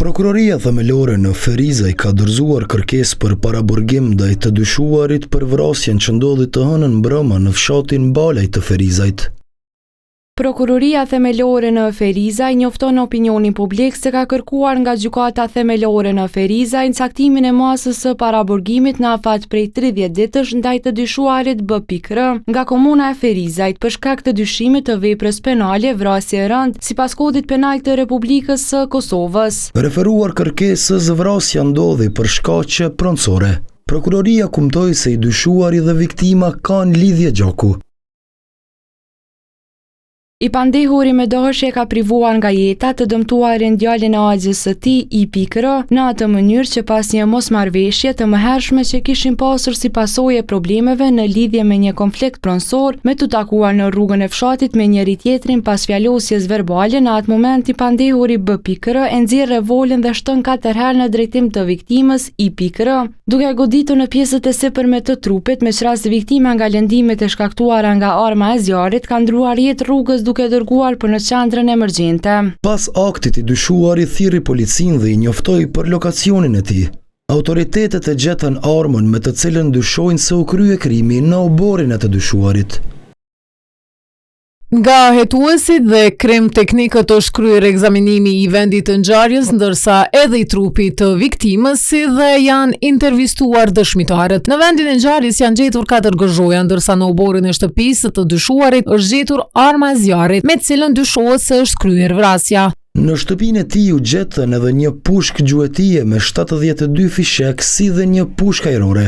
Prokuroria themelore në Ferizaj ka dorëzuar kërkesë për paraburgim ndaj të dyshuarit për vrasjen që ndodhi të hënën mbrëmë në fshatin Balaj të Ferizajt. Prokuroria themelore në Ferizaj njofton opinionin publik se ka kërkuar nga gjykata themelore në Ferizaj caktimin e masës së paraburgimit në afat prej 30 ditësh ndaj të dyshuarit B.R. nga komuna e Ferizajt për shkak të dyshimit të veprës penale vrasje e rënd sipas kodit penal të Republikës së Kosovës. Referuar kërkesës, vrasja ndodhi për shkaqe pronësore. Prokuroria kumtoi se i dyshuari dhe viktima kanë lidhje gjaku. I pandehuri me dashje ka privuar nga jeta të dëmtuarin djalin e Axhës së tij I.R. në atë mënyrë që pas një mosmarrëveshje të mëhershme që kishin pasur si pasojë problemeve në lidhje me një konflikt pronësor, me të takuar në rrugën e fshatit me njëri tjetrin pas fjalosjes verbale, në atë moment I pandehuri B.R. e nxjerr revolin dhe shton 4 herë në drejtim të viktimës I.R. duke goditur në pjesët e sipërme të trupit, me qras viktima nga lëndimet e shkaktuara nga arma e zjarrit ka ndruar jetë rrugës duke dërguar për në qendrën emergjente. Pas aktit I dyshuari thirri policin dhe I njoftoi për lokacionin e tij. Autoritetet e gjetën armën me të cilën dyshojnë se u krye krimi në oborin e të dyshuarit. Nga hetuesit dhe krim teknikët është kryer ekzaminimi I vendit të ngjarjes, ndërsa edhe I trupit të viktimës si dhe janë intervistuar dëshmitarët. Në vendin e ngjarjes janë gjetur 4 gëzhoja, ndërsa në oborin e shtëpisë të dyshuarit është gjetur arma e zjarrit, me cilën dyshohet se është kryer vrasja. Në shtëpinë e tij u gjetën edhe një pushkë gjuetie me 72 fishek si dhe një pushkë ajrore.